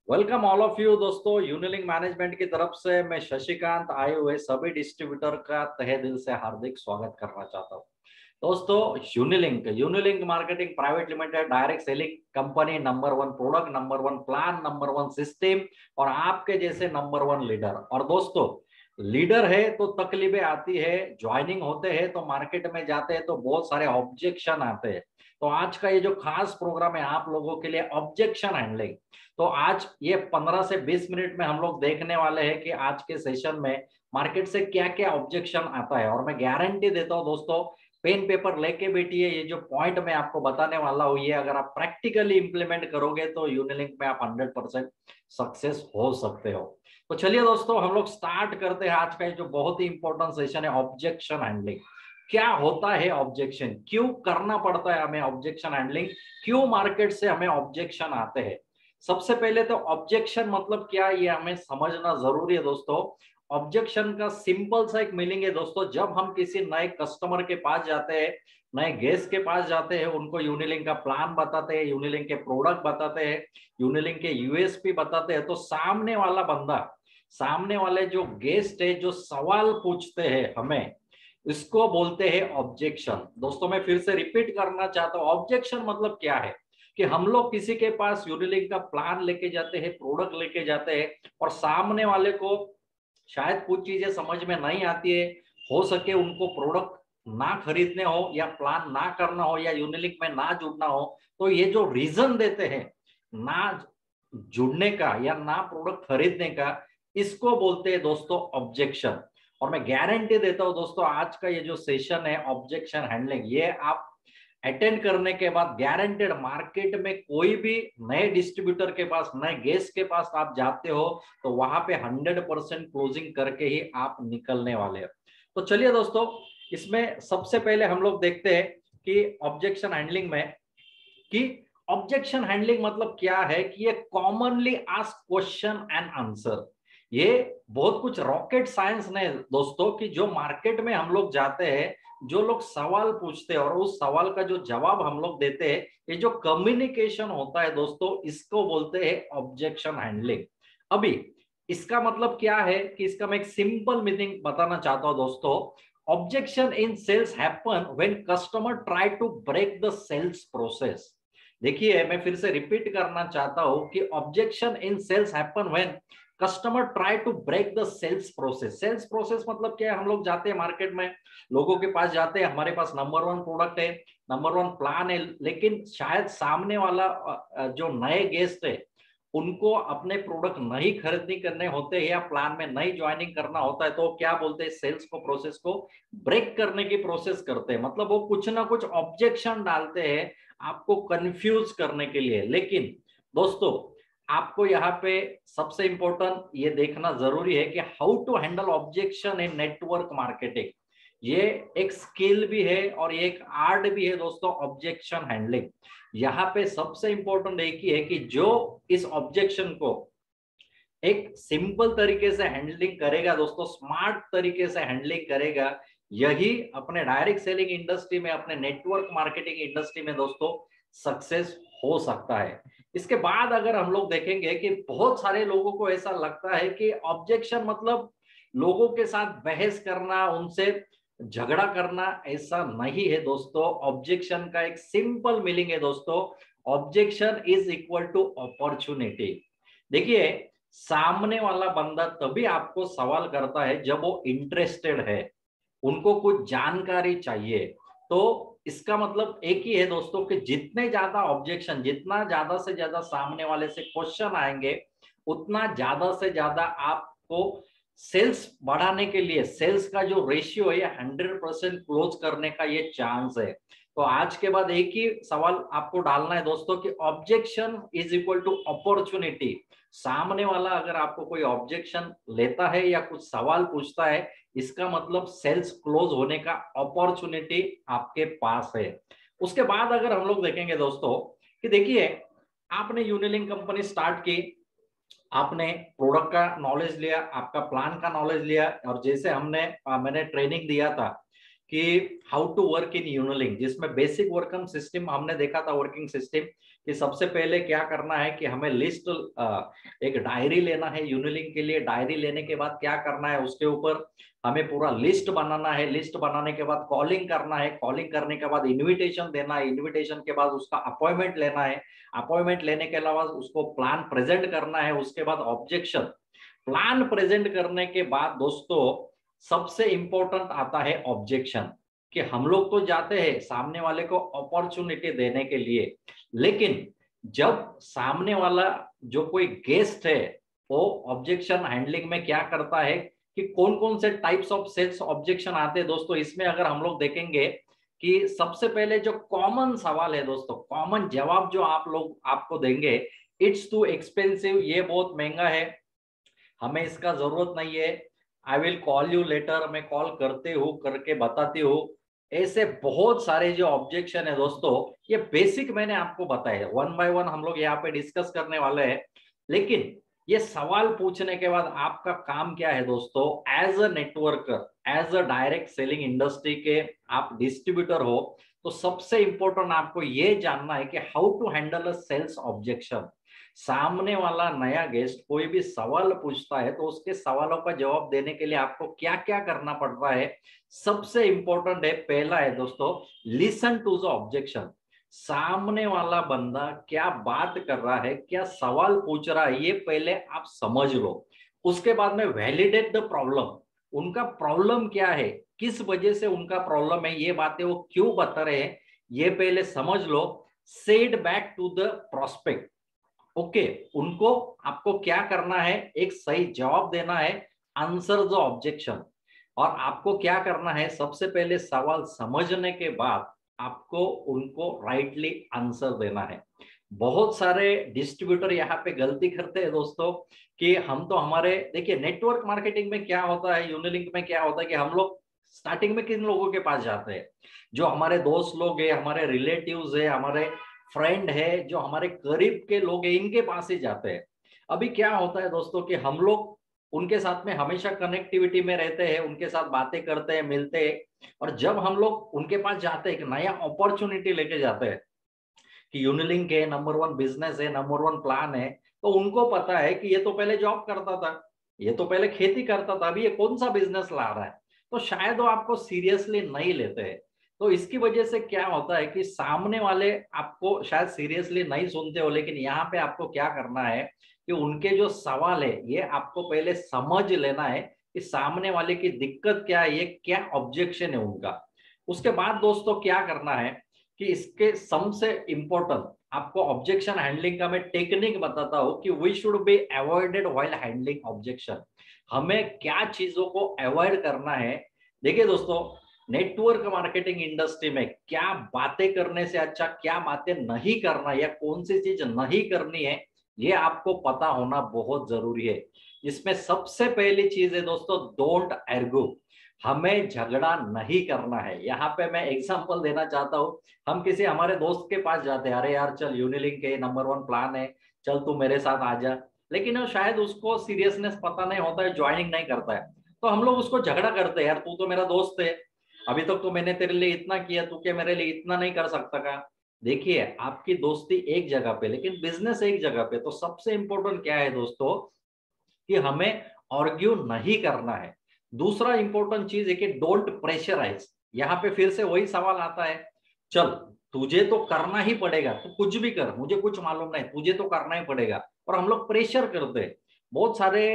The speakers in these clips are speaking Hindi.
वेलकम ऑल ऑफ यू दोस्तों। यूनिलिंक मैनेजमेंट की तरफ से मैं शशिकांत आए हुए सभी डिस्ट्रीब्यूटर का तहे दिल से हार्दिक स्वागत करना चाहता हूँ। दोस्तों, Unilink marketing private limited direct selling company, number one product, number one plan, number one system और आपके जैसे नंबर वन लीडर। और दोस्तों, लीडर है तो तकलीफें आती है, ज्वाइनिंग होते हैं तो मार्केट में जाते हैं तो बहुत सारे ऑब्जेक्शन आते हैं। तो आज का ये जो खास प्रोग्राम है आप लोगों के लिए ऑब्जेक्शन हैंडलिंग। तो आज ये 15 से 20 मिनट में हम लोग देखने वाले हैं कि आज के सेशन में मार्केट से क्या क्या ऑब्जेक्शन आता है। और मैं गारंटी देता हूं दोस्तों, पेन पेपर लेके बैठिए, ये जो पॉइंट मैं आपको बताने वाला हूं ये अगर आप प्रैक्टिकली इंप्लीमेंट करोगे तो यूनिलिंक में आप 100% सक्सेस हो सकते हो। तो चलिए दोस्तों, हम लोग स्टार्ट करते हैं आज का जो बहुत ही इंपॉर्टेंट सेशन है, ऑब्जेक्शन हैंडलिंग। क्या होता है ऑब्जेक्शन, क्यों करना पड़ता है हमें ऑब्जेक्शन हैंडलिंग, क्यों मार्केट से हमें ऑब्जेक्शन आते हैं। सबसे पहले तो ऑब्जेक्शन मतलब क्या, ये हमें समझना जरूरी है दोस्तों। ऑब्जेक्शन का सिंपल सा एक मीनिंग है दोस्तों, जब हम किसी नए कस्टमर के पास जाते हैं, नए गेस्ट के पास जाते हैं, उनको यूनिलिंक का प्लान बताते हैं, यूनिलिंक के प्रोडक्ट बताते हैं, यूनिलिंक के यूएसपी बताते हैं, तो सामने वाला बंदा, सामने वाले जो गेस्ट है जो सवाल पूछते हैं हमें, इसको बोलते हैं ऑब्जेक्शन। दोस्तों मैं फिर से रिपीट करना चाहता हूँ, ऑब्जेक्शन मतलब क्या है कि हम लोग किसी के पास यूनिलिंक का प्लान लेके जाते हैं, प्रोडक्ट लेके जाते हैं और सामने वाले को शायद कुछ चीजें समझ में नहीं आती है, हो सके उनको प्रोडक्ट ना खरीदने हो या प्लान ना करना हो या यूनिलिंक में ना जुड़ना हो, तो ये जो रीजन देते हैं ना जुड़ने का या ना प्रोडक्ट खरीदने का, इसको बोलते हैं दोस्तों ऑब्जेक्शन। और मैं गारंटी देता हूं दोस्तों, आज का ये जो सेशन है ऑब्जेक्शन हैंडलिंग, ये आप अटेंड करने के बाद गारंटेड मार्केट में कोई भी नए डिस्ट्रीब्यूटर के पास, नए गेस्ट के पास आप जाते हो तो वहां पे 100% क्लोजिंग करके ही आप निकलने वाले हो। तो चलिए दोस्तों, इसमें सबसे पहले हम लोग देखते हैं कि ऑब्जेक्शन हैंडलिंग में, कि ऑब्जेक्शन हैंडलिंग मतलब क्या है, कि ये commonly asked question and answer. ये बहुत कुछ रॉकेट साइंस नहीं दोस्तों, कि जो मार्केट में हम लोग जाते हैं, जो लोग सवाल पूछते हैं और उस सवाल का जो जवाब हम लोग देते हैं, ये जो कम्युनिकेशन होता है दोस्तों, इसको बोलते हैं ऑब्जेक्शन हैंडलिंग। अभी इसका मतलब क्या है, कि इसका मैं एक सिंपल मीनिंग बताना चाहता हूं दोस्तों। Objection in sales happen when customer try to break the sales process. देखिए मैं फिर से रिपीट करना चाहता हूं कि objection in sales happen when customer try to break the sales process. Sales process मतलब क्या है, हम लोग जाते हैं मार्केट में, लोगों के पास जाते हैं, हमारे पास नंबर वन प्रोडक्ट है, नंबर वन प्लान है, लेकिन शायद सामने वाला जो नए गेस्ट है उनको अपने प्रोडक्ट नहीं खरीदनी करने होते हैं या प्लान में नई ज्वाइनिंग करना होता है, तो क्या बोलते हैं, सेल्स को प्रोसेस को ब्रेक करने की प्रोसेस करते हैं। मतलब वो कुछ ना कुछ ऑब्जेक्शन डालते हैं आपको कंफ्यूज करने के लिए। लेकिन दोस्तों, आपको यहाँ पे सबसे इंपॉर्टेंट ये देखना जरूरी है कि how to handle objection in network marketing. ये एक स्किल भी है और ये एक आर्ट भी है दोस्तों, ऑब्जेक्शन हैंडलिंग। यहाँ पे सबसे इंपॉर्टेंट एक ही है कि जो इस ऑब्जेक्शन को एक सिंपल तरीके से हैंडलिंग करेगा दोस्तों, स्मार्ट तरीके से हैंडलिंग करेगा, यही अपने डायरेक्ट सेलिंग इंडस्ट्री में, अपने नेटवर्क मार्केटिंग इंडस्ट्री में दोस्तों सक्सेस हो सकता है। इसके बाद अगर हम लोग देखेंगे कि बहुत सारे लोगों को ऐसा लगता है कि ऑब्जेक्शन मतलब लोगों के साथ बहस करना, उनसे झगड़ा करना, ऐसा नहीं है दोस्तों। ऑब्जेक्शन का एक सिंपल मीनिंग है दोस्तों, objection is equal to opportunity. देखिए, सामने वाला बंदा तभी आपको सवाल करता है जब वो इंटरेस्टेड है, उनको कुछ जानकारी चाहिए। तो इसका मतलब एक ही है दोस्तों, कि जितने ज्यादा ऑब्जेक्शन, जितना ज्यादा से ज्यादा सामने वाले से क्वेश्चन आएंगे, उतना ज्यादा से ज्यादा आपको सेल्स बढ़ाने के लिए, सेल्स का जो रेशियो है 100% क्लोज करने का ये चांस है। तो आज के बाद एक ही सवाल आपको डालना है दोस्तों, कि objection is equal to opportunity. सामने वाला अगर आपको कोई ऑब्जेक्शन लेता है या कुछ सवाल पूछता है, इसका मतलब सेल्स क्लोज होने का अपॉर्चुनिटी आपके पास है। उसके बाद अगर हम लोग देखेंगे दोस्तों, कि देखिए आपने यूनिलिंक कंपनी स्टार्ट की, आपने प्रोडक्ट का नॉलेज लिया, आपका प्लान का नॉलेज लिया, और जैसे मैंने ट्रेनिंग दिया था कि हाउ टू वर्क इन यूनिलिंक, जिसमें बेसिक वर्किंग सिस्टम हमने देखा था, वर्किंग सिस्टम कि सबसे पहले क्या करना है कि हमें लिस्ट, एक डायरी लेना है यूनिलिंक के लिए। डायरी लेने के बाद क्या करना है, उसके ऊपर हमें पूरा लिस्ट बनाना है। लिस्ट बनाने के बाद कॉलिंग करना है। कॉलिंग करने के बाद इनविटेशन देना है। इनविटेशन के बाद उसका अपॉइंटमेंट लेना है। अपॉइंटमेंट लेने के अलावा उसको प्लान प्रेजेंट करना है। उसके बाद ऑब्जेक्शन। प्लान प्रेजेंट करने के बाद दोस्तों सबसे इंपॉर्टेंट आता है ऑब्जेक्शन, कि हम लोग तो जाते हैं सामने वाले को अपॉर्चुनिटी देने के लिए, लेकिन जब सामने वाला जो कोई गेस्ट है वो ऑब्जेक्शन हैंडलिंग में क्या करता है कि कौन कौन से टाइप्स ऑफ सेल्स ऑब्जेक्शन आते हैं दोस्तों। इसमें अगर हम लोग देखेंगे कि सबसे पहले जो कॉमन सवाल है दोस्तों, कॉमन जवाब जो आप लोग आपको देंगे, इट्स टू एक्सपेंसिव, ये बहुत महंगा है, हमें इसका जरूरत नहीं है, I will call you later, मैं कॉल करते हूँ, करके बताती हूँ। ऐसे बहुत सारे जो ऑब्जेक्शन है दोस्तों, ये बेसिक मैंने आपको बताया, वन बाय वन हम लोग यहाँ पे डिस्कस करने वाले हैं। लेकिन ये सवाल पूछने के बाद आपका काम क्या है दोस्तों, as a networker, as a direct selling industry के आप डिस्ट्रीब्यूटर हो, तो सबसे इंपॉर्टेंट आपको ये जानना है कि how to handle a sales objection. सामने वाला नया गेस्ट कोई भी सवाल पूछता है तो उसके सवालों का जवाब देने के लिए आपको क्या क्या करना पड़ता है। सबसे इंपॉर्टेंट है, पहला है दोस्तों, लिसन टू द ऑब्जेक्शन। सामने वाला बंदा क्या बात कर रहा है, क्या सवाल पूछ रहा है, ये पहले आप समझ लो। उसके बाद में वैलिडेट द प्रॉब्लम, उनका प्रॉब्लम क्या है, किस वजह से उनका प्रॉब्लम है, ये बातें वो क्यों बता रहे हैं, ये पहले समझ लो। Said back to the prospect, okay, उनको आपको क्या करना है, एक सही जवाब देना है, आंसर द ऑब्जेक्शन। और आपको क्या करना है, सबसे पहले सवाल समझने के बाद आपको उनको राइटली आंसर देना है। बहुत सारे डिस्ट्रीब्यूटर यहाँ पे गलती करते हैं दोस्तों, कि हम तो हमारे, देखिए नेटवर्क मार्केटिंग में क्या होता है, यूनिलिंक में क्या होता है कि हम लोग स्टार्टिंग में किन लोगों के पास जाते हैं, जो हमारे दोस्त लोग हैं, हमारे रिलेटिव्स है, हमारे फ्रेंड है, जो हमारे करीब के लोग हैं, इनके पास ही जाते हैं। अभी क्या होता है दोस्तों कि हम लोग उनके साथ में हमेशा कनेक्टिविटी में रहते हैं, उनके साथ बातें करते हैं, मिलते हैं, और जब हम लोग उनके पास जाते हैं, एक नया अपॉर्चुनिटी लेके जाते हैं कि यूनिलिंक है, नंबर वन बिजनेस है, नंबर वन प्लान है, तो उनको पता है कि ये तो पहले जॉब करता था, ये तो पहले खेती करता था, अभी ये कौन सा बिजनेस ला रहा है, तो शायद वो आपको सीरियसली नहीं लेते हैं। तो इसकी वजह से क्या होता है कि सामने वाले आपको शायद सीरियसली नहीं सुनते हो, लेकिन यहाँ पे आपको क्या करना है कि उनके जो सवाल है ये आपको पहले समझ लेना है कि सामने वाले की दिक्कत क्या है, ये क्या ऑब्जेक्शन है उनका। उसके बाद दोस्तों क्या करना है कि इसके सबसे इंपॉर्टेंट आपको ऑब्जेक्शन हैंडलिंग का मैं टेक्निक बताता हूं कि we should be avoided while handling objection. हमें क्या चीजों को अवॉइड करना है। देखिए दोस्तों, नेटवर्क मार्केटिंग इंडस्ट्री में क्या बातें करने से अच्छा क्या बातें नहीं करना, या कौन सी चीज नहीं करनी है, ये आपको पता होना बहुत जरूरी है। इसमें सबसे पहली चीज है दोस्तों, डोंट आर्ग्यू। हमें झगड़ा नहीं करना है। यहाँ पे मैं एग्जांपल देना चाहता हूँ, हम किसी हमारे दोस्त के पास जाते हैं, अरे यार चल यूनिलिंक के नंबर वन प्लान है, चल तू मेरे साथ आ जा, लेकिन वो शायद उसको सीरियसनेस पता नहीं होता है, ज्वाइनिंग नहीं करता है, तो हम लोग उसको झगड़ा करते हैं, यार तू तो मेरा दोस्त है, अभी तक तो मैंने तेरे लिए इतना किया, तू क्या मेरे लिए इतना नहीं कर सकता का। देखिए आपकी दोस्ती एक जगह पे, लेकिन बिजनेस एक जगह पे, तो सबसे इंपॉर्टेंट क्या है दोस्तों कि हमें आर्ग्यू नहीं करना है। दूसरा इंपॉर्टेंट चीज है कि डोंट प्रेशराइज। यहाँ पे फिर से वही सवाल आता है, चल तुझे तो करना ही पड़ेगा, तू कुछ भी कर, मुझे कुछ मालूम नहीं, तुझे तो करना ही पड़ेगा, और हम लोग प्रेशर करते हैं। बहुत सारे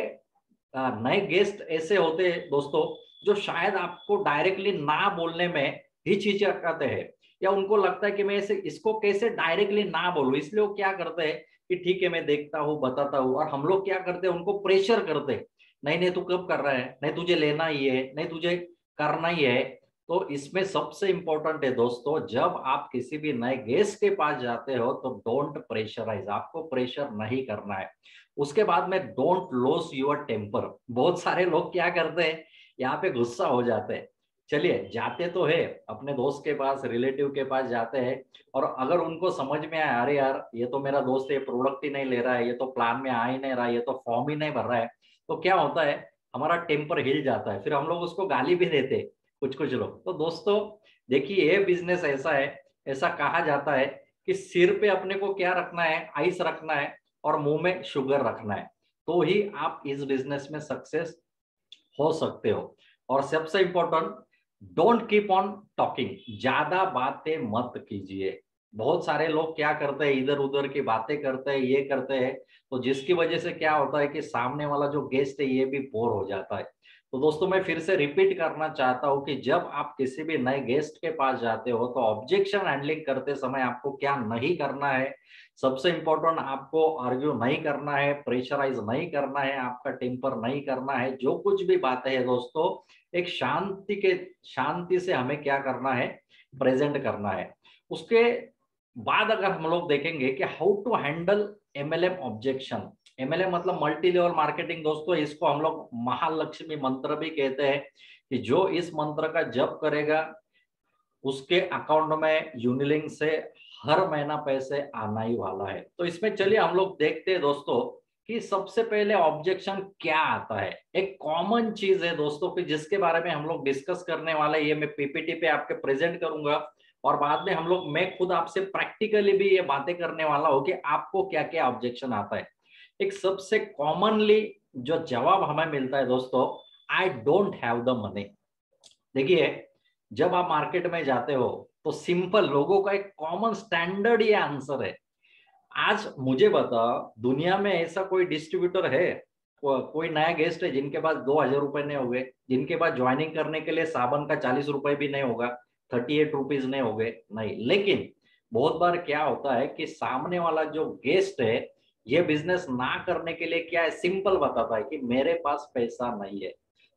नए गेस्ट ऐसे होते हैं दोस्तों, जो शायद आपको डायरेक्टली ना बोलने में हिचकिचाते हैं, या उनको लगता है कि मैं इसे इसको कैसे डायरेक्टली ना बोलूं, इसलिए वो क्या करते हैं कि ठीक है मैं देखता हूँ बताता हूँ, और हम लोग क्या करते हैं उनको प्रेशर करते हैं, नहीं नहीं तू कब कर रहा है, नहीं तुझे लेना ही है, नहीं तुझे करना ही है। तो इसमें सबसे इंपॉर्टेंट है दोस्तों, जब आप किसी भी नए गेस्ट के पास जाते हो तो डोंट प्रेशराइज, आपको प्रेशर नहीं करना है। उसके बाद में डोंट लॉस योर टेम्पर। बहुत सारे लोग क्या करते हैं, यहाँ पे गुस्सा हो जाते हैं। चलिए जाते तो है अपने दोस्त के पास, रिलेटिव के पास जाते हैं, और अगर उनको समझ में आया अरे यार ये तो मेरा दोस्त है, प्रोडक्ट ही नहीं ले रहा है, ये तो प्लान में आ ही नहीं रहा है, ये तो फॉर्म ही नहीं भर रहा है, तो क्या होता है हमारा टेम्पर हिल जाता है, फिर हम लोग उसको गाली भी देते हैं कुछ कुछ लोग। तो दोस्तों देखिए ये बिजनेस ऐसा है, ऐसा कहा जाता है कि सिर पे अपने को क्या रखना है, आइस रखना है और मुंह में शुगर रखना है, तो ही आप इस बिजनेस में सक्सेस हो सकते हो। और सबसे important, don't keep on talking, ज्यादा बातें मत कीजिए। बहुत सारे लोग क्या करते हैं, इधर उधर की बातें करते हैं, ये करते हैं, तो जिसकी वजह से क्या होता है कि सामने वाला जो गेस्ट है ये भी बोर हो जाता है। तो दोस्तों मैं फिर से रिपीट करना चाहता हूं कि जब आप किसी भी नए गेस्ट के पास जाते हो तो ऑब्जेक्शन हैंडलिंग करते समय आपको क्या नहीं करना है। सबसे इंपॉर्टेंट, आपको आर्ग्यू नहीं करना है, प्रेशराइज नहीं करना है, आपका टेम्पर नहीं करना है। जो कुछ भी बातें है दोस्तों, एक शांति से हमें क्या करना है, प्रेजेंट करना है। उसके बाद अगर हम लोग देखेंगे कि how to handle MLM objection. MLM मतलब मल्टी लेवल मार्केटिंग दोस्तों, इसको हम लोग महालक्ष्मी मंत्र भी कहते हैं, कि जो इस मंत्र का जप करेगा उसके अकाउंट में यूनिलिंक से हर महीना पैसे आना ही वाला है। तो इसमें चलिए हम लोग देखते हैं दोस्तों कि सबसे पहले ऑब्जेक्शन क्या आता है। एक कॉमन चीज है दोस्तों कि जिसके बारे में हम लोग डिस्कस करने वाले, ये मैं पीपीटी पे आपके प्रेजेंट करूंगा और बाद में हम लोग, मैं खुद आपसे प्रैक्टिकली भी ये बातें करने वाला हूं कि आपको क्या क्या ऑब्जेक्शन आता है। एक सबसे कॉमनली जो जवाब हमें मिलता है दोस्तों, I don't have the money. देखिए, जब आप मार्केट में जाते हो तो सिंपल लोगों का एक कॉमन स्टैंडर्ड ये आंसर है। आज मुझे बता, दुनिया में ऐसा कोई डिस्ट्रीब्यूटर है, कोई नया गेस्ट है जिनके पास 2,000 रुपए नहीं हो गए, जिनके पास ज्वाइनिंग करने के लिए साबन का 40 रुपए भी नहीं होगा, 38 रुपीज नहीं हो गए? नहीं। लेकिन बहुत बार क्या होता है कि सामने वाला जो गेस्ट है ये बिजनेस ना करने के लिए क्या है, सिंपल बताता है कि मेरे पास पैसा नहीं है।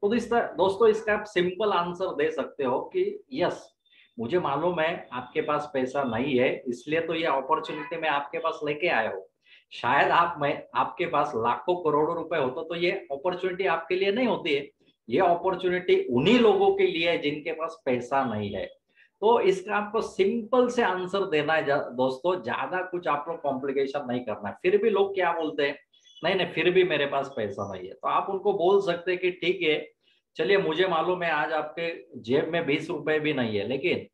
तो दोस्तों इसका आप सिंपल आंसर दे सकते हो कि यस, मुझे मालूम है आपके पास पैसा नहीं है, इसलिए तो ये अपॉर्चुनिटी मैं आपके पास लेके आया हूँ। शायद आपके पास लाखों करोड़ों रुपए होते तो ये अपॉर्चुनिटी आपके लिए नहीं होती है। ये अपॉर्चुनिटी उन्हीं लोगों के लिए है जिनके पास पैसा नहीं है। तो इसका आपको सिंपल से आंसर देना है दोस्तों, ज्यादा कुछ आपको कॉम्प्लिकेशन नहीं करना है। फिर भी लोग क्या बोलते हैं, नहीं नहीं फिर भी मेरे पास पैसा नहीं है, तो आप उनको बोल सकते हैं कि ठीक है, चलिए मुझे मालूम है आज आपके जेब में 20 रुपए भी नहीं है, लेकिन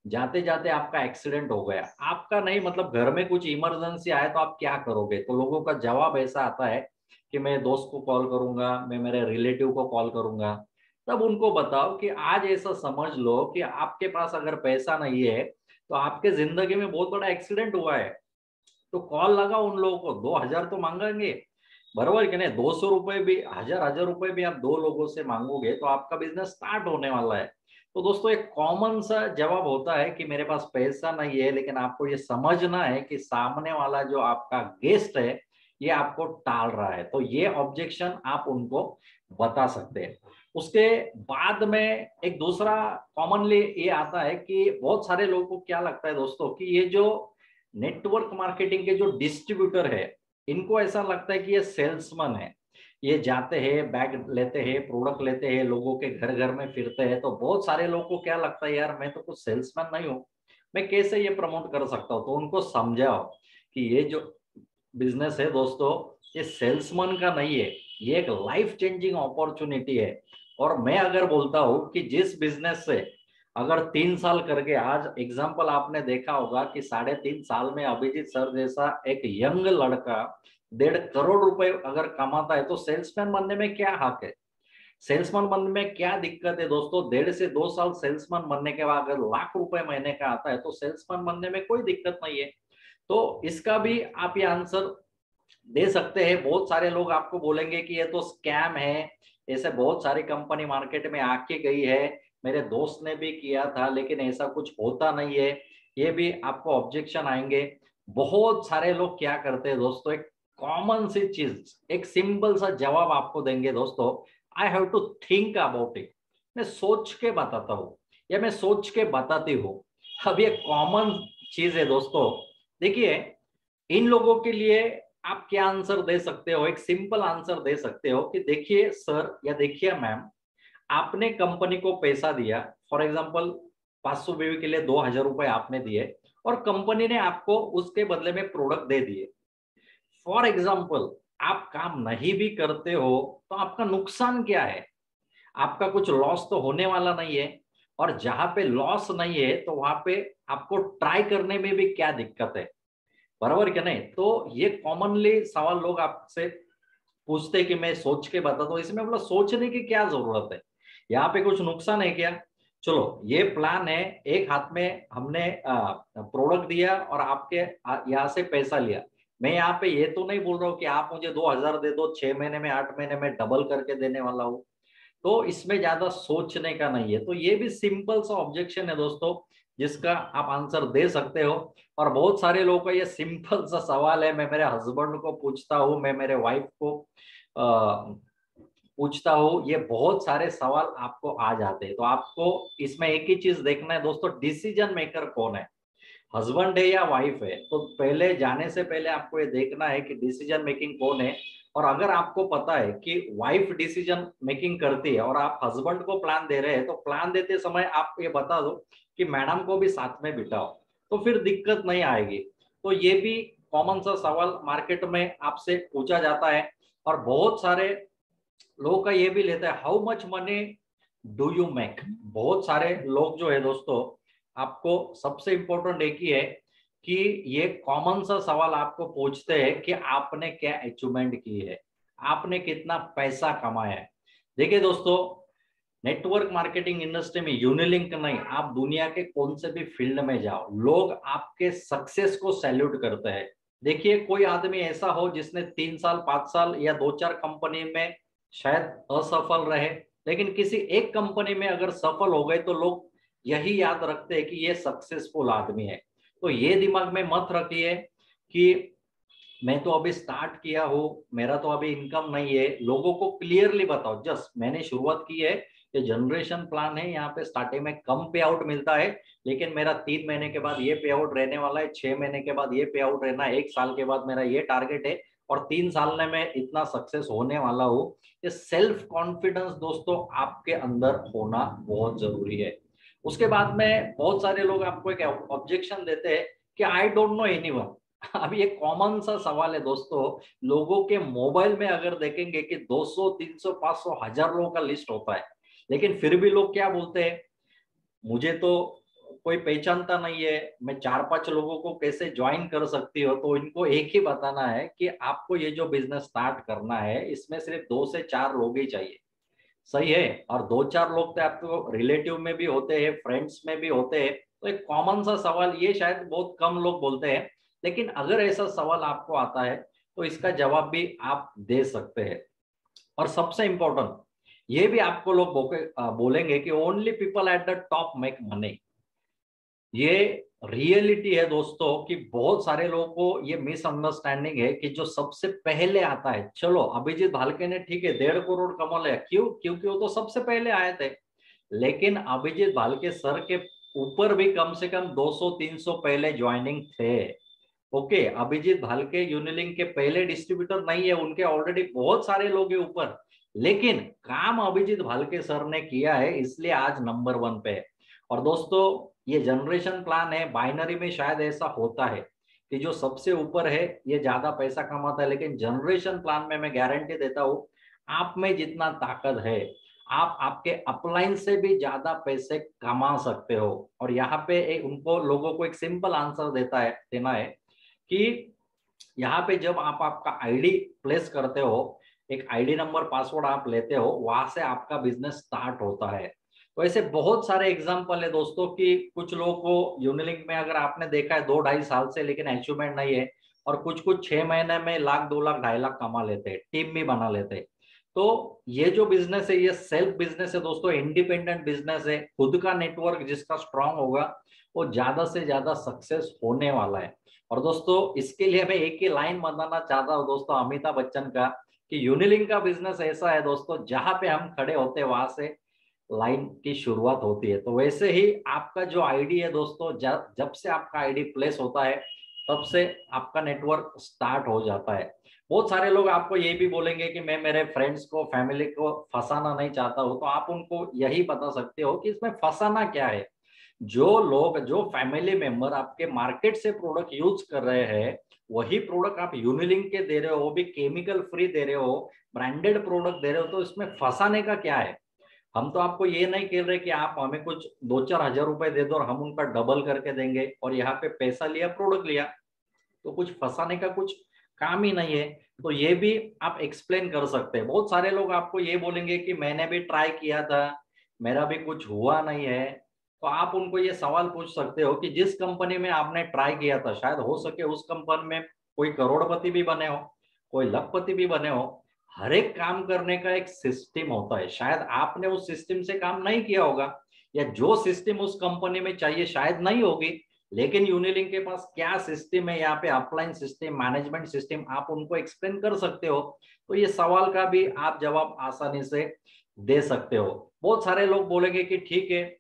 जाते जाते आपका एक्सीडेंट हो गया, आपका नहीं मतलब घर में कुछ इमरजेंसी आए तो आप क्या करोगे? तो लोगों का जवाब ऐसा आता है कि मैं दोस्त को कॉल करूंगा, मैं मेरे रिलेटिव को कॉल करूंगा। तब उनको बताओ कि आज ऐसा समझ लो कि आपके पास अगर पैसा नहीं है तो आपके जिंदगी में बहुत बड़ा एक्सीडेंट हुआ है, तो कॉल लगा उन लोगों को, 2,000 तो मांगेंगे, बराबर कि नहीं? 200 रुपए भी, हजार हजार रुपए भी आप दो लोगों से मांगोगे तो आपका बिजनेस स्टार्ट होने वाला है। तो दोस्तों एक कॉमन सा जवाब होता है कि मेरे पास पैसा नहीं है, लेकिन आपको ये समझना है कि सामने वाला जो आपका गेस्ट है ये आपको टाल रहा है, तो ये ऑब्जेक्शन आप उनको बता सकते हैं। उसके बाद में एक दूसरा कॉमनली ये आता है कि बहुत सारे लोगों को क्या लगता है दोस्तों कि ये जो नेटवर्क मार्केटिंग के जो डिस्ट्रीब्यूटर है, इनको ऐसा लगता है कि ये सेल्समैन है, ये जाते हैं बैग लेते हैं, प्रोडक्ट लेते हैं, लोगों के घर घर में फिरते हैं। तो बहुत सारे लोगों को क्या लगता है, यार मैं तो कुछ सेल्समैन नहीं हूँ, मैं कैसे ये प्रमोट कर सकता हूँ? तो उनको समझाओ कि ये जो बिजनेस है दोस्तों, ये सेल्समैन का नहीं है, ये एक लाइफ चेंजिंग अपॉर्चुनिटी है। और मैं अगर बोलता हूँ कि जिस बिजनेस से अगर 3 साल करके, आज एग्जाम्पल आपने देखा होगा कि 3.5 साल में अभिजीत सर जैसा एक यंग लड़का 1.5 करोड़ रुपए अगर कमाता है, तो सेल्समैन बनने में क्या हक है? सेल्समैन बनने में क्या दिक्कत है दोस्तों? 1.5 से 2 साल सेल्समैन बनने के बाद अगर लाख रुपए महीने का आता है तो सेल्समैन बनने में कोई दिक्कत नहीं है। तो इसका भी आप ये आंसर दे सकते हैं। बहुत सारे लोग आपको बोलेंगे कि ये तो स्कैम है, ऐसे बहुत सारी कंपनी मार्केट में आके गई है, मेरे दोस्त ने भी किया था लेकिन ऐसा कुछ होता नहीं है, ये भी आपको ऑब्जेक्शन आएंगे। बहुत सारे लोग क्या करते हैं दोस्तों, एक कॉमन सी चीज, एक सिंपल सा जवाब आपको देंगे दोस्तों, I have to think about it, मैं सोच के बताता हूँ या मैं सोच के बताती हूँ। अब ये कॉमन चीज है दोस्तों। देखिए, इन लोगों के लिए आप क्या आंसर दे सकते हो, एक सिंपल आंसर दे सकते हो कि देखिए सर या देखिए मैम, आपने कंपनी को पैसा दिया, फॉर एग्जांपल 500 बीवी के लिए 2,000 रुपए आपने दिए और कंपनी ने आपको उसके बदले में प्रोडक्ट दे दिए। फॉर एग्जांपल आप काम नहीं भी करते हो तो आपका नुकसान क्या है? आपका कुछ लॉस तो होने वाला नहीं है। और जहां पे लॉस नहीं है तो वहां पे आपको ट्राई करने में भी क्या दिक्कत है, बराबर क्या नहीं। तो ये कॉमनली सवाल लोग आपसे पूछते कि मैं सोच के बताता हूँ, इसमें मतलब सोचने की क्या जरूरत है, यहाँ पे कुछ नुकसान है क्या। चलो ये प्लान है, एक हाथ में हमने प्रोडक्ट दिया और आपके यहाँ से पैसा लिया। मैं यहाँ पे ये तो नहीं बोल रहा हूँ कि आप मुझे 2000 दे दो, 6 महीने में 8 महीने में डबल करके देने वाला हूँ। तो इसमें ज्यादा सोचने का नहीं है। तो ये भी सिंपल सा ऑब्जेक्शन है दोस्तों, जिसका आप आंसर दे सकते हो। और बहुत सारे लोगों का ये सिंपल सा सवाल है, मैं मेरे हस्बैंड को पूछता हूँ, मैं मेरे वाइफ को पूछता हूँ, ये बहुत सारे सवाल आपको आ जाते हैं। तो आपको इसमें एक ही चीज देखना है दोस्तों, डिसीजन मेकर कौन है, हस्बैंड है या वाइफ है। तो पहले जाने से पहले आपको ये देखना है कि डिसीजन मेकिंग कौन है। और अगर आपको पता है कि वाइफ डिसीजन मेकिंग करती है और आप हस्बैंड को प्लान दे रहे हैं, तो प्लान देते समय आप ये बता दो कि मैडम को भी साथ में बिठाओ, तो फिर दिक्कत नहीं आएगी। तो ये भी कॉमन सा सवाल मार्केट में आपसे पूछा जाता है। और बहुत सारे लोगों का ये भी लेता है, how much money do you make. बहुत सारे लोग जो है दोस्तों, आपको सबसे इंपॉर्टेंट एक ही है कि ये कॉमन सा सवाल आपको पूछते हैं कि आपने क्या अचीवमेंट की है, आपने कितना पैसा कमाया है। देखिए दोस्तों, नेटवर्क मार्केटिंग इंडस्ट्री में यूनिलिंक नहीं, आप दुनिया के कौन से भी फील्ड में जाओ, लोग आपके सक्सेस को सैल्यूट करते हैं। देखिए कोई आदमी ऐसा हो जिसने 3 साल 5 साल या 2 4 कंपनी में शायद असफल रहे, लेकिन किसी एक कंपनी में अगर सफल हो गए तो लोग यही याद रखते हैं कि ये सक्सेसफुल आदमी है। तो ये दिमाग में मत रखिए कि मैं तो अभी स्टार्ट किया हूँ, मेरा तो अभी इनकम नहीं है। लोगों को क्लियरली बताओ, जस्ट मैंने शुरुआत की है, ये जनरेशन प्लान है, यहाँ पे स्टार्टिंग में कम पे आउट मिलता है, लेकिन मेरा 3 महीने के बाद ये पे आउट रहने वाला है, 6 महीने के बाद ये पे आउट रहना है, 1 साल के बाद मेरा ये टारगेट है, और 3 साल में मैं इतना सक्सेस होने वाला हूँ। ये सेल्फ कॉन्फिडेंस दोस्तों आपके अंदर होना बहुत जरूरी है। उसके बाद में बहुत सारे लोग आपको एक ऑब्जेक्शन देते हैं कि आई डोंट नो एनीवन। अब ये कॉमन सा सवाल है दोस्तों, लोगों के मोबाइल में अगर देखेंगे कि 200 300 500 1000 लोगों का लिस्ट होता है, लेकिन फिर भी लोग क्या बोलते हैं, मुझे तो कोई पहचानता नहीं है, मैं 4 5 लोगों को कैसे ज्वाइन कर सकती हो। तो इनको एक ही बताना है कि आपको ये जो बिजनेस स्टार्ट करना है, इसमें सिर्फ 2 से 4 लोग ही चाहिए, सही है। और 2 4 लोग तो आपको रिलेटिव में भी होते हैं, फ्रेंड्स में भी होते हैं। तो एक कॉमन सा सवाल ये शायद बहुत कम लोग बोलते हैं, लेकिन अगर ऐसा सवाल आपको आता है तो इसका जवाब भी आप दे सकते हैं। और सबसे इंपॉर्टेंट ये भी आपको लोग बोलेंगे कि only people at the top make money. ये रियलिटी है दोस्तों कि बहुत सारे लोगों को ये मिसअंडरस्टैंडिंग है कि जो सबसे पहले आता है, चलो अभिजीत भालके ने ठीक है 1.5 करोड़ कमा लिया, क्यों, क्योंकि वो तो सबसे पहले आए थे। लेकिन अभिजीत भालके सर के ऊपर भी कम से कम 200 300 पहले ज्वाइनिंग थे। ओके, अभिजीत भालके यूनिलिंक के पहले डिस्ट्रीब्यूटर नहीं है, उनके ऑलरेडी बहुत सारे लोग हैं ऊपर, लेकिन काम अभिजीत भालके सर ने किया है, इसलिए आज नंबर 1 पे है। और दोस्तों ये जनरेशन प्लान है, बाइनरी में शायद ऐसा होता है कि जो सबसे ऊपर है ये ज्यादा पैसा कमाता है, लेकिन जनरेशन प्लान में मैं गारंटी देता हूँ, आप में जितना ताकत है, आप आपके अपलाइन से भी ज्यादा पैसे कमा सकते हो। और यहाँ पे उनको लोगों को एक सिंपल आंसर देना है कि यहाँ पे जब आप आपका आईडी प्लेस करते हो, एक आईडी नंबर पासवर्ड आप लेते हो, वहां से आपका बिजनेस स्टार्ट होता है। तो ऐसे बहुत सारे एग्जांपल है दोस्तों कि कुछ लोगों को यूनिलिंक में अगर आपने देखा है 2 2.5 साल से, लेकिन अचीवमेंट नहीं है, और कुछ कुछ 6 महीने में 1 लाख 2 लाख 2.5 लाख कमा लेते हैं, टीम भी बना लेते हैं। तो ये जो बिजनेस है ये सेल्फ बिजनेस है दोस्तों, इंडिपेंडेंट बिजनेस है। खुद का नेटवर्क जिसका स्ट्रांग होगा वो ज्यादा से ज्यादा सक्सेस होने वाला है। और दोस्तों इसके लिए मैं एक ही लाइन बताना चाहता हूँ दोस्तों, अमिताभ बच्चन का, कि यूनिलिंक का बिजनेस ऐसा है दोस्तों, जहां पे हम खड़े होते हैं वहां से लाइन की शुरुआत होती है। तो वैसे ही आपका जो आईडी है दोस्तों, जब से आपका आईडी प्लेस होता है तब से आपका नेटवर्क स्टार्ट हो जाता है। बहुत सारे लोग आपको ये भी बोलेंगे कि मैं मेरे फ्रेंड्स को फैमिली को फंसाना नहीं चाहता हूँ, तो आप उनको यही बता सकते हो कि इसमें फंसाना क्या है। जो लोग, जो फैमिली मेंबर आपके मार्केट से प्रोडक्ट यूज कर रहे हैं, वही प्रोडक्ट आप यूनिलिंक के दे रहे हो, वो भी केमिकल फ्री दे रहे हो, ब्रांडेड प्रोडक्ट दे रहे हो, तो इसमें फंसाने का क्या है। हम तो आपको ये नहीं कह रहे कि आप हमें कुछ 2-4 हजार रुपए दे दो और हम उनका डबल करके देंगे और यहाँ पे पैसा लिया प्रोडक्ट लिया, तो कुछ फंसाने का कुछ काम ही नहीं है। तो ये भी आप एक्सप्लेन कर सकते हैं। बहुत सारे लोग आपको ये बोलेंगे कि मैंने भी ट्राई किया था, मेरा भी कुछ हुआ नहीं है। तो आप उनको ये सवाल पूछ सकते हो कि जिस कंपनी में आपने ट्राई किया था, शायद हो सके उस कंपनी में कोई करोड़पति भी बने हो, कोई लखपति भी बने हो। हर एक काम करने का एक सिस्टम होता है, शायद आपने उस सिस्टम से काम नहीं किया होगा, या जो सिस्टम उस कंपनी में चाहिए शायद नहीं होगी, लेकिन यूनिलिंक के पास क्या सिस्टम है, यहाँ पे अपलाइन सिस्टम, मैनेजमेंट सिस्टम, आप उनको एक्सप्लेन कर सकते हो। तो ये सवाल का भी आप जवाब आसानी से दे सकते हो। बहुत सारे लोग बोलेंगे कि ठीक है,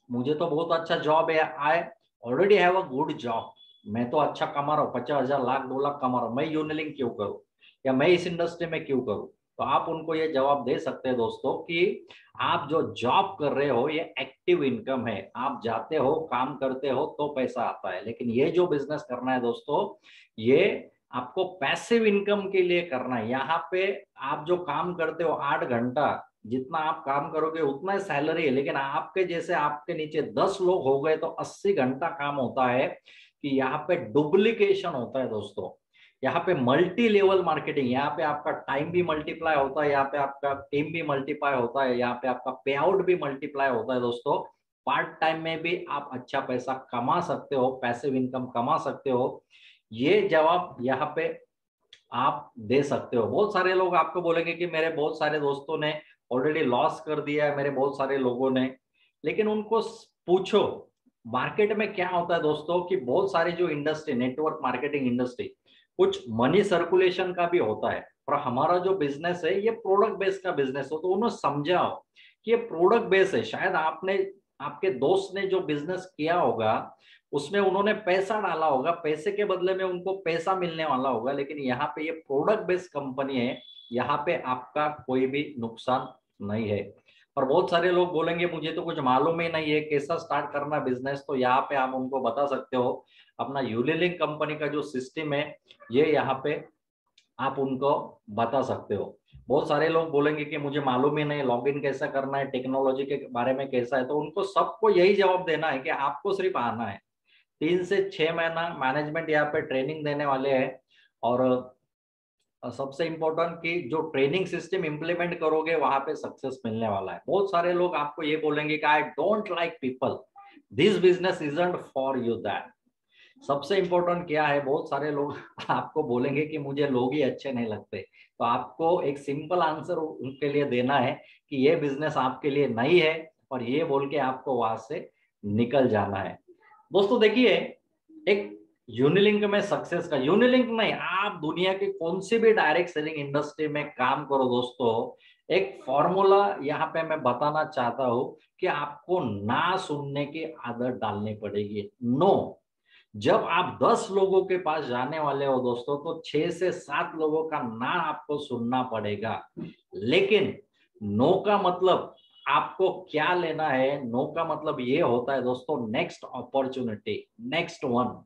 मुझे तो बहुत अच्छा जॉब है, I already have a good job, मैं तो अच्छा कमा रहा हूँ, 50,000 लाख 2 लाख कमा रहा हूँ, मैं यूनिलिंक क्यों करूँ, या मैं इस इंडस्ट्री में क्यों करूँ। तो आप उनको ये जवाब दे सकते हैं दोस्तों कि आप जो जॉब कर रहे हो ये एक्टिव इनकम है, आप जाते हो काम करते हो तो पैसा आता है, लेकिन ये जो बिजनेस करना है दोस्तों, ये आपको पैसिव इनकम के लिए करना है। यहाँ पे आप जो काम करते हो 8 घंटा, जितना आप काम करोगे उतना सैलरी है, लेकिन आपके जैसे आपके नीचे 10 लोग हो गए तो 80 घंटा काम होता है। कि यहाँ पे डुप्लीकेशन होता है दोस्तों, यहाँ पे मल्टी लेवल मार्केटिंग, यहाँ पे आपका टाइम भी मल्टीप्लाई होता है, यहाँ पे आपका टीम भी मल्टीप्लाई होता है, यहाँ पे आपका पे आउट भी मल्टीप्लाई होता है दोस्तों। पार्ट टाइम में भी आप अच्छा पैसा कमा सकते हो, पैसिव इनकम कमा सकते हो। ये जवाब यहाँ पे आप दे सकते हो। बहुत सारे लोग आपको बोलेंगे कि मेरे बहुत सारे दोस्तों ने ऑलरेडी लॉस कर दिया है, मेरे बहुत सारे लोगों ने, लेकिन उनको पूछो मार्केट में क्या होता है दोस्तों, कि बहुत सारी जो इंडस्ट्री, नेटवर्क मार्केटिंग इंडस्ट्री, कुछ मनी सर्कुलेशन का भी होता है, और हमारा जो बिजनेस है ये प्रोडक्ट बेस का बिजनेस हो। तो उन्हें समझाओ कि ये प्रोडक्ट बेस है, शायद आपने, आपके दोस्त ने जो बिजनेस किया होगा उसमें उन्होंने पैसा डाला होगा, पैसे के बदले में उनको पैसा मिलने वाला होगा, लेकिन यहाँ पे ये प्रोडक्ट बेस्ड कंपनी है, यहाँ पे आपका कोई भी नुकसान नहीं है। और बहुत सारे लोग बोलेंगे मुझे तो कुछ मालूम ही नहीं है कैसा स्टार्ट करना बिजनेस, तो यहाँ पे आप उनको बता सकते हो अपना यूनिलिंक कंपनी का जो सिस्टम है ये यहाँ पे आप उनको बता सकते हो। बहुत सारे लोग बोलेंगे कि मुझे मालूम ही नहीं लॉगिन कैसा करना है, टेक्नोलॉजी के बारे में कैसा है, तो उनको सबको यही जवाब देना है कि आपको सिर्फ आना है। 3 से 6 महीना मैनेजमेंट यहाँ पे ट्रेनिंग देने वाले हैं, और सबसे इम्पोर्टेंट कि जो ट्रेनिंग सिस्टम इंप्लीमेंट करोगे वहां पे सक्सेस मिलने वाला है। बहुत सारे लोग आपको ये बोलेंगे कि I don't like people, this business isn't for you that. सबसे इम्पोर्टेंट क्या है, बहुत सारे लोग आपको बोलेंगे कि मुझे लोग ही अच्छे नहीं लगते, तो आपको एक सिंपल आंसर उनके लिए देना है कि ये बिजनेस आपके लिए नहीं है, और ये बोल के आपको वहां से निकल जाना है। दोस्तों देखिए, एक यूनिलिंक में सक्सेस का, यूनिलिंक नहीं, आप दुनिया की कौन सी भी डायरेक्ट सेलिंग इंडस्ट्री में काम करो दोस्तों, एक फॉर्मूला यहाँ पे मैं बताना चाहता हूँ कि आपको ना सुनने की आदत डालनी पड़ेगी। नो, जब आप 10 लोगों के पास जाने वाले हो दोस्तों, तो 6 से 7 लोगों का ना आपको सुनना पड़ेगा। लेकिन नो का मतलब आपको क्या लेना है, नो का मतलब ये होता है दोस्तों, next opportunity, next one.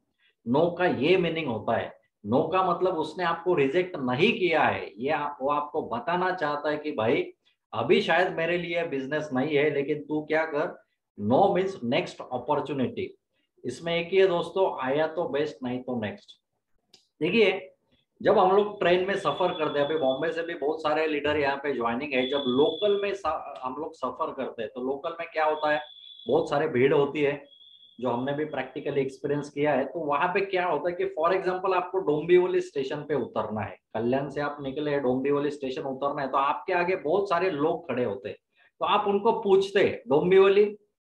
No का ये मीनिंग होता है। नो का मतलब उसने आपको रिजेक्ट नहीं किया है, ये वो आपको बताना चाहता है कि भाई अभी शायद मेरे लिए बिजनेस नहीं है, लेकिन तू क्या कर, नो मीन्स नेक्स्ट अपॉर्चुनिटी। इसमें एक ही है दोस्तों, आया तो बेस्ट, नहीं तो नेक्स्ट। देखिए, जब हम लोग ट्रेन में सफर करते हैं, अभी बॉम्बे से भी बहुत सारे लीडर यहाँ पे ज्वाइनिंग है, जब लोकल में हम लोग सफर करते हैं तो लोकल में क्या होता है, बहुत सारे भीड़ होती है, जो हमने भी प्रैक्टिकली एक्सपीरियंस किया है। तो वहां पे क्या होता है कि फॉर एग्जांपल आपको डोंबिवली स्टेशन पे उतरना है, कल्याण से आप निकले हैं, डोंबिवली स्टेशन उतरना है, तो आपके आगे बहुत सारे लोग खड़े होते हैं। तो आप उनको पूछते डोंबिवली,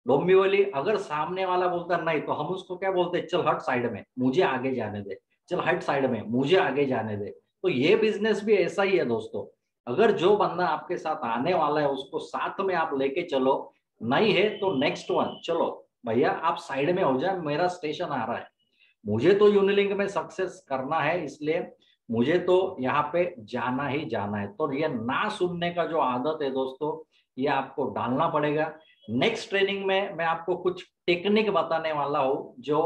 डोंबिवली, अगर सामने वाला बोलता नहीं तो हम उसको क्या बोलते, चल हट साइड में, मुझे आगे जाने दे, चल हट साइड में, मुझे आगे जाने दे। तो ये बिजनेस भी ऐसा ही है दोस्तों, अगर जो बंदा आपके साथ आने वाला है उसको साथ में आप लेके चलो, नहीं है तो नेक्स्ट वन, चलो भैया आप साइड में हो जाए, मेरा स्टेशन आ रहा है, मुझे तो यूनिलिंक में सक्सेस करना है, इसलिए मुझे तो यहाँ पे जाना ही जाना है। तो ये ना सुनने का जो आदत है दोस्तों, ये आपको डालना पड़ेगा। नेक्स्ट ट्रेनिंग में मैं आपको कुछ टेक्निक बताने वाला हूँ, जो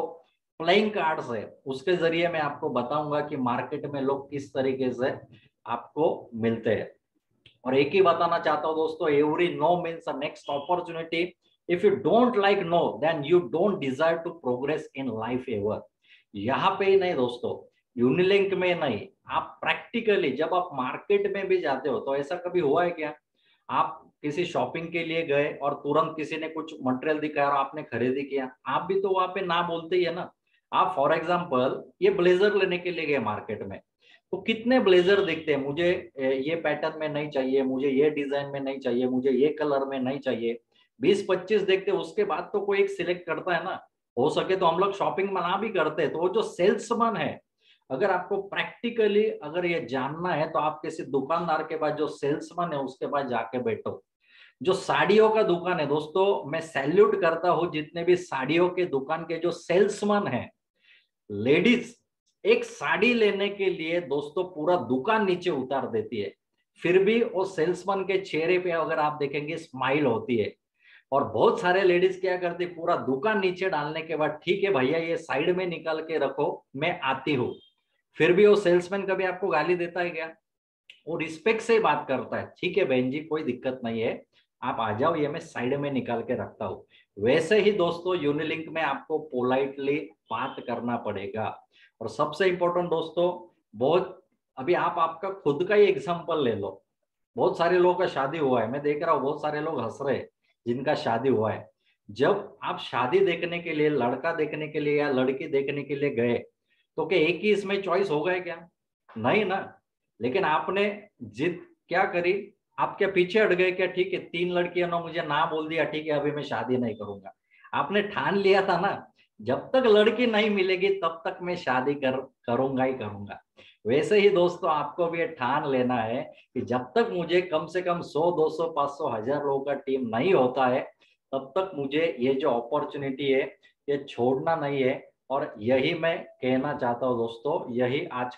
प्लेइंग कार्ड्स है उसके जरिए मैं आपको बताऊंगा कि मार्केट में लोग किस तरीके से आपको मिलते हैं। और एक ही बताना चाहता हूँ दोस्तों, every no means a next opportunity. If you don't like no then you don't desire to progress in life ever. यहाँ पे ही नहीं दोस्तों, यूनिलिंक में नहीं, आप प्रैक्टिकली जब आप मार्केट में भी जाते हो तो ऐसा कभी हुआ है क्या, आप किसी शॉपिंग के लिए गए और तुरंत किसी ने कुछ मटेरियल दिखाया और आपने खरीदी किया, आप भी तो वहां पे ना बोलते ही है ना। आप फॉर एग्जांपल ये ब्लेजर लेने के लिए गए मार्केट में, तो कितने ब्लेजर दिखते हैं, मुझे ये पैटर्न में नहीं चाहिए, मुझे ये डिजाइन में नहीं चाहिए, मुझे ये कलर में नहीं चाहिए, 20-25 देखते हैं, उसके बाद तो कोई एक सिलेक्ट करता है ना। हो सके तो हम लोग शॉपिंग मना भी करते हैं। तो वो जो सेल्समैन है, अगर आपको प्रैक्टिकली अगर ये जानना है तो आप किसी दुकानदार के पास, जो सेल्समैन है उसके पास जाके बैठो। जो साड़ियों का दुकान है दोस्तों, मैं सैल्यूट करता हूं जितने भी साड़ियों के दुकान के जो सेल्समैन है, लेडीज एक साड़ी लेने के लिए दोस्तों पूरा दुकान नीचे उतार देती है, फिर भी वो सेल्समैन के चेहरे पे अगर आप देखेंगे स्माइल होती है। और बहुत सारे लेडीज क्या करती, पूरा दुकान नीचे डालने के बाद, ठीक है भैया ये साइड में निकाल के रखो मैं आती हूँ, फिर भी वो सेल्समैन कभी आपको गाली देता है क्या? वो रिस्पेक्ट से बात करता है, ठीक है बहन जी कोई दिक्कत नहीं है, आप आ जाओ, ये मैं साइड में निकाल के रखता हूँ। वैसे ही दोस्तों यूनिलिंक में आपको पोलाइटली बात करना पड़ेगा। और सबसे इंपॉर्टेंट दोस्तों, बहुत अभी आप आपका खुद का ही एग्जांपल ले लो। बहुत सारे लोगों का शादी हुआ है, मैं देख रहा हूँ बहुत सारे लोग हंस रहे हैं जिनका शादी हुआ है। जब आप शादी देखने के लिए, लड़का देखने के लिए या लड़की देखने के लिए गए, तो क्या एक ही इसमें चॉइस हो गए क्या? नहीं ना। लेकिन आपने जिद क्या करी, आप क्या पीछे हट गए क्या, ठीक है 3 लड़कियों ने मुझे ना बोल दिया, ठीक है अभी मैं शादी नहीं करूंगा। आपने ठान लिया था ना, जब तक लड़की नहीं मिलेगी तब तक मैं शादी करूंगा ही करूंगा। वैसे ही दोस्तों आपको भी ये ठान लेना है कि जब तक मुझे कम से कम 100 200 500 1000 लोगों का टीम नहीं होता है, तब तक मुझे ये जो अपॉर्चुनिटी है ये छोड़ना नहीं है। और यही मैं कहना चाहता हूँ दोस्तों, यही आज